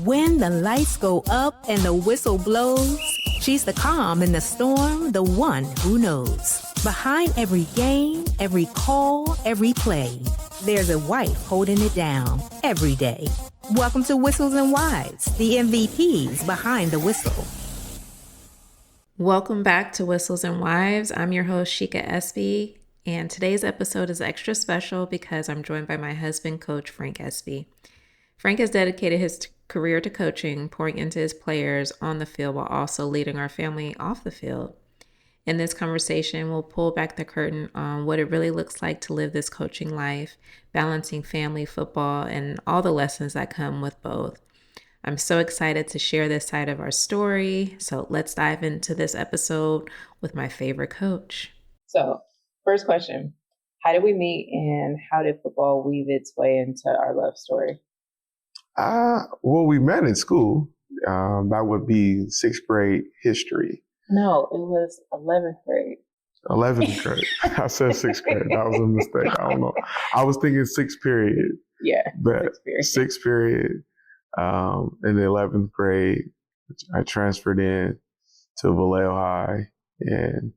When the lights go up and the whistle blows, she's the calm in the storm, the one who knows. Behind every game, every call, every play, there's a wife holding it down every day. Welcome to Whistles and Wives, the MVPs behind the whistle. Welcome back to Whistles and Wives. I'm your host, Sheka Espy, and today's episode is extra special because I'm joined by my husband, Coach Frank Espy. Frank has dedicated his career to coaching, pouring into his players on the field while also leading our family off the field. In this conversation, we'll pull back the curtain on what it really looks like to live this coaching life, balancing family, football, and all the lessons that come with both. I'm so excited to share this side of our story. So let's dive into this episode with my favorite coach. So, first question, how did we meet and how did football weave its way into our love story? Well, we met in school. That would be sixth grade history. No, it was 11th grade. 11th grade. I said sixth grade. That was a mistake. I don't know. I was thinking sixth period. Yeah, but sixth period. In the 11th grade, I transferred in to Vallejo High and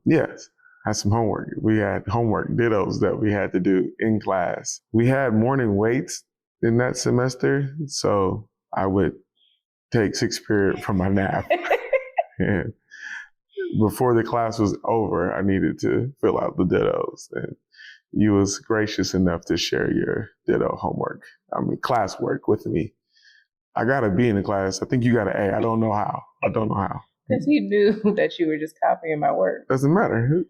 yes, had some homework. We had homework dittos that we had to do in class. We had morning weights in that semester, so I would take sixth period from my nap. And before the class was over, I needed to fill out the dittos. And you was gracious enough to share your ditto homework. Classwork with me. I got a B in the class. I think you got an A. I don't know how. Because he knew that you were just copying my work. Doesn't matter.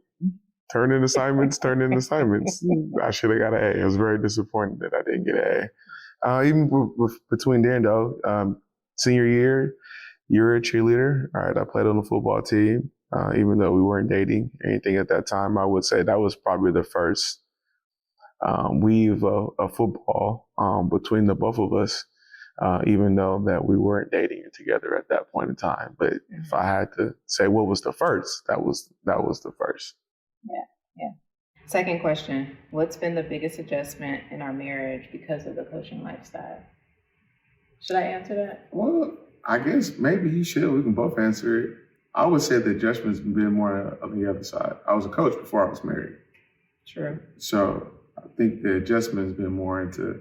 Turn in assignments. I should have got an A. I was very disappointed that I didn't get an A. Even between then, though, senior year, you were a cheerleader. All right, I played on the football team. Even though we weren't dating anything at that time, I would say that was probably the first weave of football between the both of us, even though that we weren't dating together at that point in time. But if I had to say what was the first, that was the first. Yeah. Second question, what's been the biggest adjustment in our marriage because of the coaching lifestyle? Should I answer that? Well, I guess maybe you should. We can both answer it. I would say the adjustment's been more on the other side. I was a coach before I was married. True. So I think the adjustment has been more into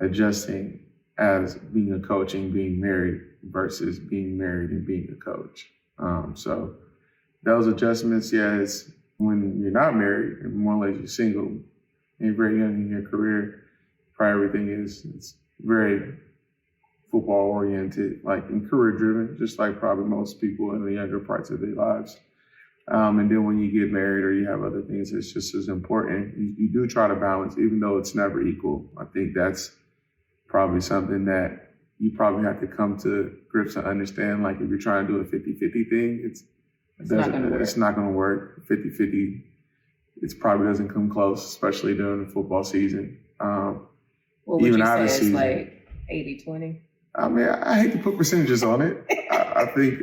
adjusting as being a coach and being married versus being married and being a coach. So those adjustments, it's when you're not married and more or less you're single and you're very young in your career, probably everything it's very football oriented, and career driven, just like probably most people in the younger parts of their lives. And then when you get married or you have other things, it's just as important. You do try to balance, even though it's never equal. I think that's probably something that you probably have to come to grips and understand. Like if you're trying to do a 50-50 thing, it's not going to work. 50-50, it probably doesn't come close, especially during the football season. What would you say it's like 80-20? I hate to put percentages on it. I think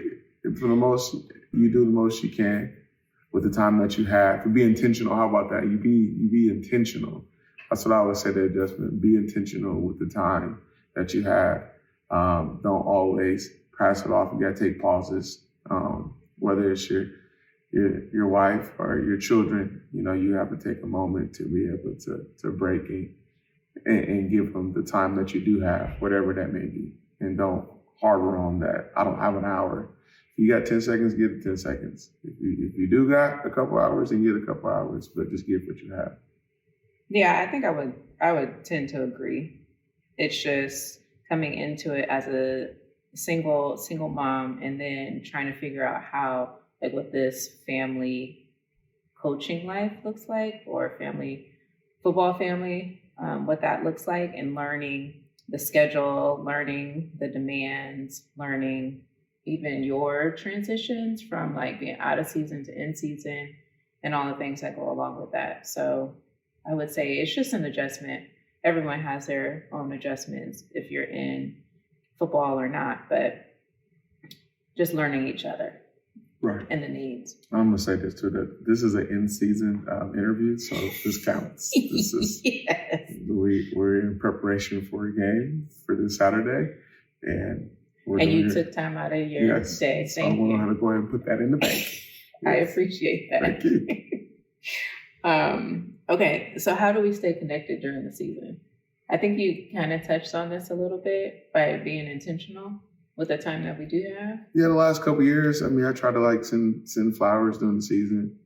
for the most, you do the most you can with the time that you have. To be intentional, how about that? You be intentional. That's what I would say the adjustment. Be intentional with the time that you have. Don't always pass it off. You got to take pauses. Whether it's your wife or your children, you have to take a moment to be able to break and give them the time that you do have, whatever that may be. And don't harbor on that. I don't have an hour. If you got 10 seconds, give it 10 seconds. If you do got a couple hours, then get a couple hours, but just give what you have. Yeah, I think I would tend to agree. It's just coming into it as a single mom and then trying to figure out how, what this family coaching life looks like, or football family, what that looks like, and learning the schedule, learning the demands, learning even your transitions from being out of season to in season and all the things that go along with that. So I would say it's just an adjustment. Everyone has their own adjustments if you're in football or not, but just learning each other. Right. and the needs. I'm gonna say this too, that this is an in-season interview, so this counts. This is Yes. we're in preparation for a game for this Saturday, and you took time out of your day. So I'm gonna go ahead and put that in the bank. I appreciate that. Thank you. Okay, so how do we stay connected during the season? I think you kind of touched on this a little bit by being intentional with the time that we do have. Yeah, the last couple of years, I mean, I try to like send flowers during the season.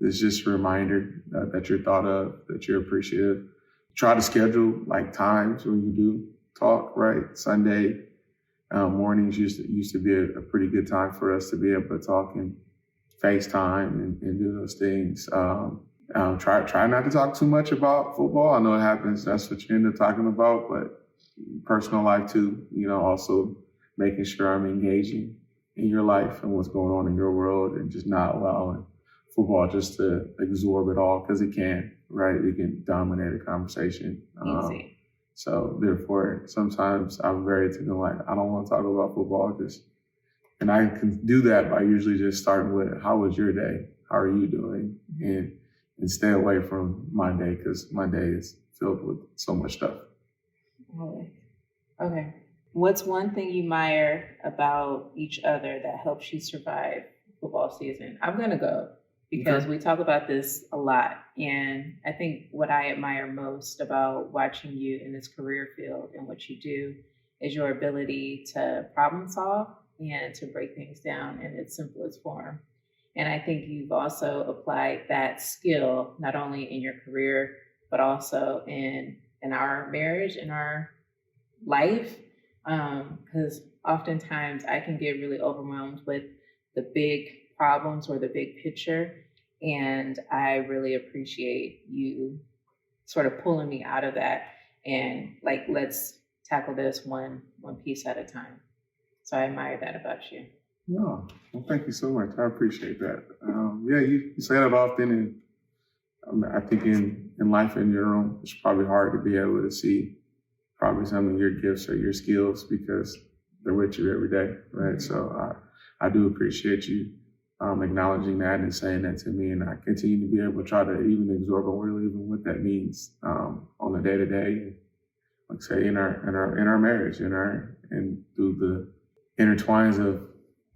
It's just a reminder that you're thought of, that you're appreciative. Try to schedule like times when you do talk, right? Sunday mornings used to be a pretty good time for us to be able to talk and FaceTime and do those things. Try not to talk too much about football. I know it happens. That's what you end up talking about, but personal life too, also making sure I'm engaging in your life and what's going on in your world, and just not allowing football just to absorb it all, because it can, right? It can dominate a conversation. Easy. So therefore, sometimes I'm very taken like, I don't want to talk about football, and I can do that by usually just starting with, how was your day? How are you doing? And stay away from my day, because my day is filled with so much stuff. Okay. What's one thing you admire about each other that helps you survive football season? I'm going to go because we talk about this a lot. And I think what I admire most about watching you in this career field and what you do is your ability to problem solve and to break things down in its simplest form. And I think you've also applied that skill not only in your career, but also in our marriage, in our life. Because oftentimes I can get really overwhelmed with the big problems or the big picture. And I really appreciate you sort of pulling me out of that and like, let's tackle this one piece at a time. So I admire that about you. No, well, thank you so much. I appreciate that. You say that often, and I think in life in general, it's probably hard to be able to see probably some of your gifts or your skills because they're with you every day, right? So I do appreciate you acknowledging that and saying that to me, and I continue to be able to try to even absorb and really even what that means on a day to day, like say in our marriage, and through the intertwines of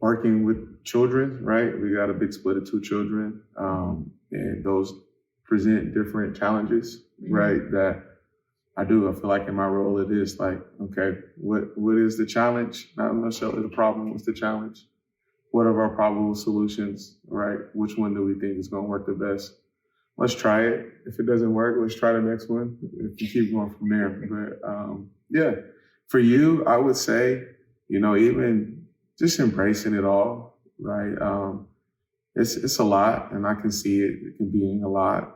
working with children, right? We got a big split of 2 children, and those present different challenges, right? That I feel like in my role, it is like, okay, what is the challenge? Not necessarily the problem, what's the challenge? What are our probable solutions, right? Which one do we think is going to work the best? Let's try it. If it doesn't work, let's try the next one. If you keep going from there. But for you, I would say, even just embracing it all, right? It's a lot, and I can see it can be a lot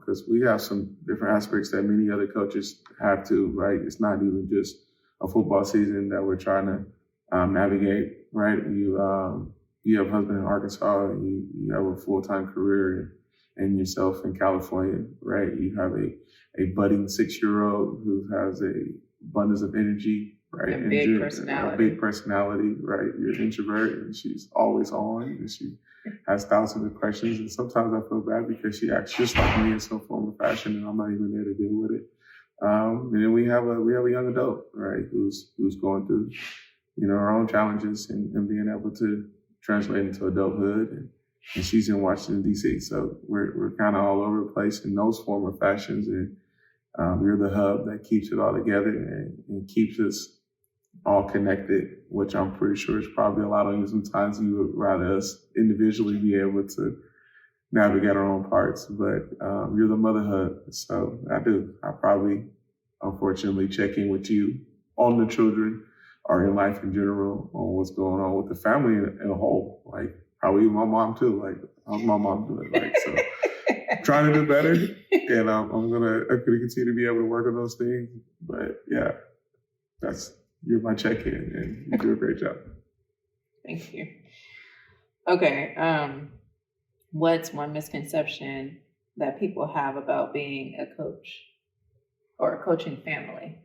because we have some different aspects that many other coaches have too, right? It's not even just a football season that we're trying to navigate, right? You have a husband in Arkansas, and you have a full-time career, and yourself in California, right? You have a budding 6-year-old who has a abundance of energy, right? And big personality, right? You're an introvert, and she's always on, and she has thousands of questions. And sometimes I feel bad because she acts just like me in some form of fashion, and I'm not even there to deal with it. And then we have a young adult, right, who's going through, her own challenges and being able to translate into adulthood. And she's in Washington, D.C. So we're kind of all over the place in those form of fashions. And you're the hub that keeps it all together and keeps us all connected, which I'm pretty sure is probably a lot of you. Sometimes you would rather us individually be able to navigate our own parts, but you're the mother hub. So I probably, unfortunately, check in with you on the children or in life in general on what's going on with the family in a whole. Like probably my mom too. Like how's my mom doing? Like so, trying to do better, and I'm gonna continue to be able to work on those things. But yeah, you're my check-in, and you do a great job. Thank you. Okay, what's one misconception that people have about being a coach or a coaching family?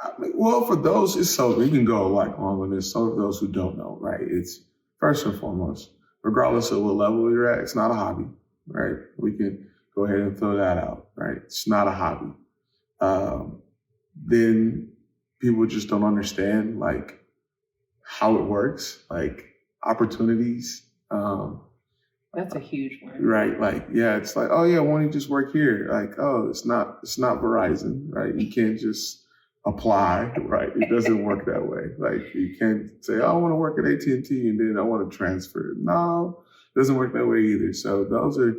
I mean, well, for those, it's so we can go like on with this. So for those who don't know, right? It's first and foremost, regardless of what level you're at, it's not a hobby, right? We can go ahead and throw that out, right? It's not a hobby. Then people just don't understand like how it works, like opportunities. That's a huge one. Right. Like, yeah, it's like, oh yeah, why don't you just work here? Like, oh, it's not Verizon, right? You can't just apply, right? It doesn't work that way. Like you can't say, oh, I want to work at AT&T and then I want to transfer. No, it doesn't work that way either. So those are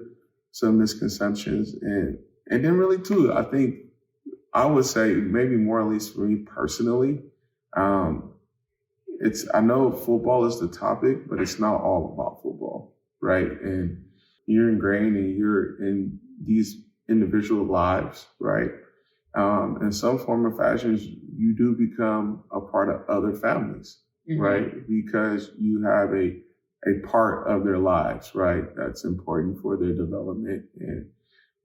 some misconceptions. And then really too, I think I would say maybe more, at least for me personally, I know football is the topic, but it's not all about football, right? And you're ingrained and you're in these individual lives, right? In some form or fashion, you do become a part of other families, right? Because you have a part of their lives, right? That's important for their development and,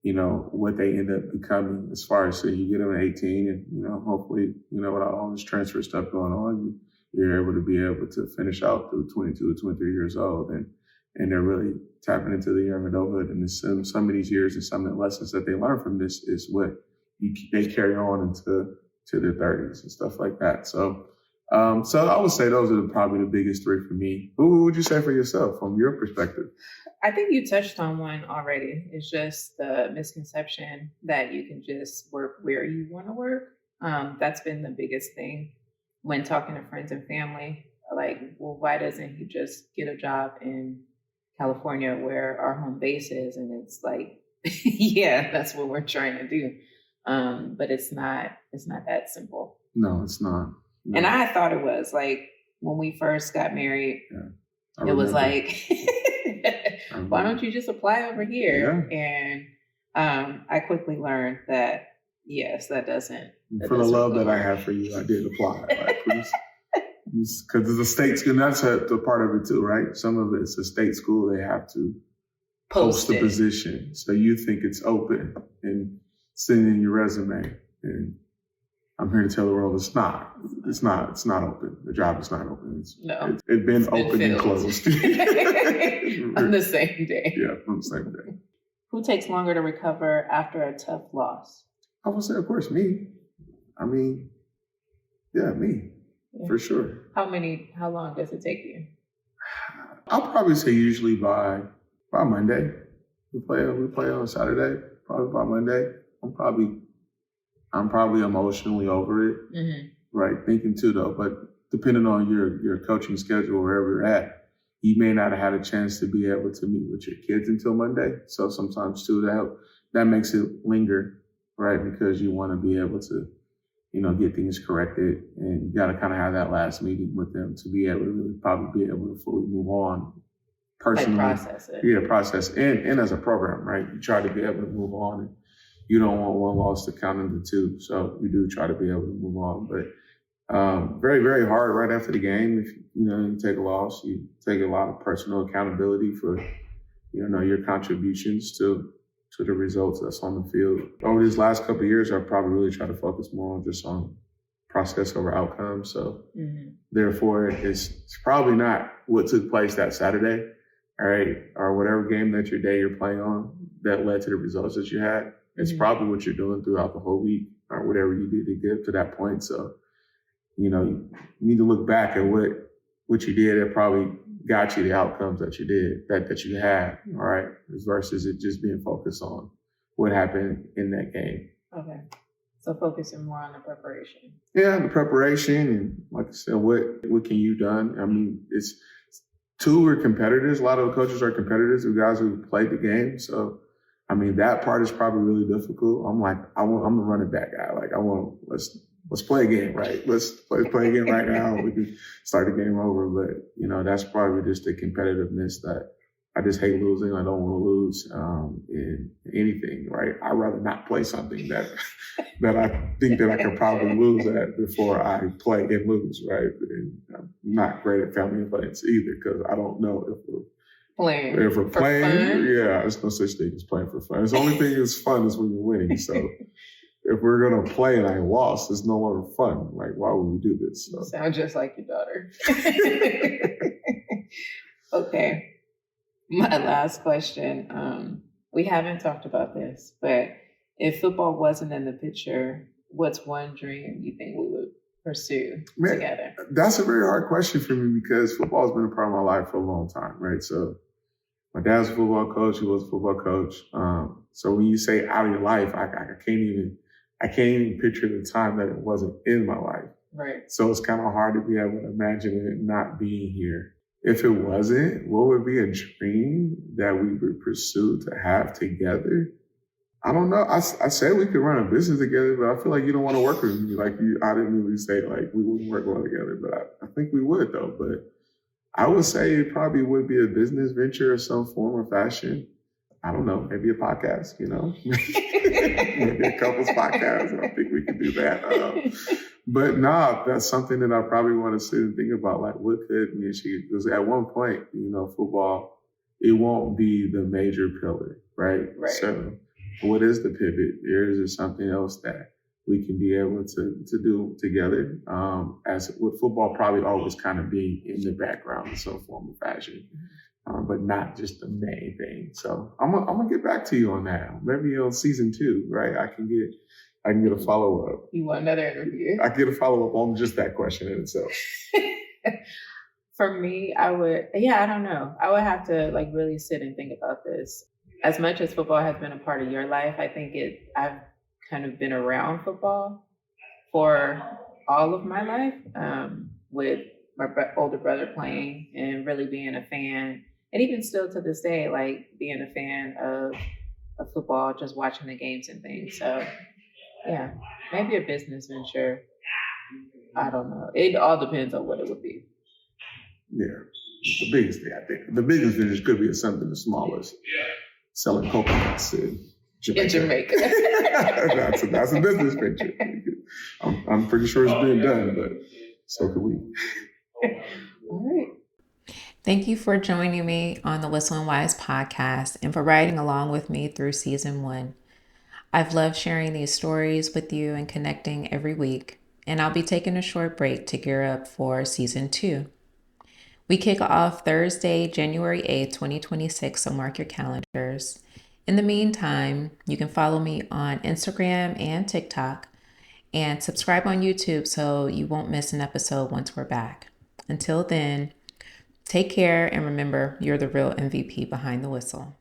you know, what they end up becoming as far as, say, you get them at 18 and, you know, hopefully, you know, with all this transfer stuff going on, you're able to be able to finish out through 22 to 23 years old. And they're really tapping into the young adulthood. And some of these years and some of the lessons that they learn from this is what they carry on into their 30s and stuff like that. So I would say those are probably the biggest three for me. What would you say for yourself from your perspective? I think you touched on one already. It's just the misconception that you can just work where you want to work. That's been the biggest thing when talking to friends and family. Like, well, why doesn't he just get a job in California where our home base is? And it's like, yeah, that's what we're trying to do. But it's not that simple. No, it's not. No. And I thought it was like when we first got married, it was like, why don't you just apply over here? Yeah. And I quickly learned that, yes, that doesn't. For the love that I have for you, I did apply. Because the state school, that's the part of it too, right? Some of it's a state school. They have to post the position. So you think it's open and send in your resume. And I'm here to tell the world it's not. It's not open. The job is not open. It's been open and closed. On the same day. Yeah, on the same day. Who takes longer to recover after a tough loss? I would say, of course, me. I mean, yeah, me. Yeah. For sure. How long does it take you? I'll probably say usually by Monday. We play on Saturday. Probably by Monday. I'm probably emotionally over it. Right. Thinking too though, but depending on your coaching schedule, wherever you're at, you may not have had a chance to be able to meet with your kids until Monday. So sometimes too, that makes it linger, right? Because you want to be able to, you know, get things corrected, and you got to kind of have that last meeting with them to be able to really probably be able to fully move on personally. Like process it. Yeah, process. And as a program, right? You try to be able to move on, and you don't want one loss to count into two. So you do try to be able to move on. But very, very hard right after the game. If you take a loss, you take a lot of personal accountability for, your contributions to the results that's on the field. Over these last couple of years, I've probably really tried to focus more on just on process over outcome. So therefore, it's probably not what took place that Saturday, all right, or whatever game that you're playing on that led to the results that you had. It's probably what you're doing throughout the whole week or whatever you did to get to that point. So, you need to look back at what you did that probably got you the outcomes that you did, that you had, all right, versus it just being focused on what happened in that game. Okay. So focusing more on the preparation. Yeah, the preparation, and like I said, what can you done? I mean, we're competitors. A lot of the coaches are competitors, the guys who played the game. So, I mean, that part is probably really difficult. I'm the running back guy. Like, let's play a game, right? Let's play a game right now. We can start the game over. But, that's probably just the competitiveness that I just hate losing. I don't want to lose in anything, right? I'd rather not play something that I think that I could probably lose at before I play and lose, right? And I'm not great at family events either, because I don't know if we're playing. Fun? Yeah, there's no such thing as playing for fun. The only thing that's fun is when you're winning. So if we're going to play and I lost, it's no longer fun. Like, why would we do this? So. You sound just like your daughter. Okay. My last question. We haven't talked about this, but if football wasn't in the picture, what's one dream you think we would pursue together? That's a very hard question for me because football has been a part of my life for a long time, right? So my dad's a football coach. He was a football coach. So when you say out of your life, I can't even picture the time that it wasn't in my life. Right. So it's kind of hard to be able to imagine it not being here. If it wasn't, what would be a dream that we would pursue to have together? I don't know. I said we could run a business together, but I feel like you don't want to work with me. Like I didn't really say like we wouldn't work well together, but I think we would though. But I would say it probably would be a business venture of some form or fashion. I don't know, maybe a podcast, maybe a couples podcast. I think we could do that. But nah, that's something that I probably want to sit and think about. Like, what could me and she? Because at one point, football, it won't be the major pillar, right? Right. So, what is the pivot? Is there something else that we can be able to do together? As with football, probably always kind of be in the background in some form or fashion. But not just the main thing. So I'm gonna get back to you on that. Maybe on season 2, right? I can get a follow up. You want another interview? I get a follow up on just that question in itself. For me, I don't know. I would have to really sit and think about this. As much as football has been a part of your life, I think I've kind of been around football for all of my life, with my older brother playing and really being a fan. And even still to this day, being a fan of football, just watching the games and things. So, yeah, maybe a business venture. I don't know. It all depends on what it would be. Yeah, the biggest thing I think. The biggest venture could be something as small as selling coconuts in Jamaica. That's a business venture. I'm pretty sure it's being done, but so could we. All right. Thank you for joining me on the Whistle and Wise podcast and for riding along with me through season 1. I've loved sharing these stories with you and connecting every week, and I'll be taking a short break to gear up for season 2. We kick off Thursday, January 8th, 2026, so mark your calendars. In the meantime, you can follow me on Instagram and TikTok and subscribe on YouTube so you won't miss an episode once we're back. Until then, take care and remember, you're the real MVP behind the whistle.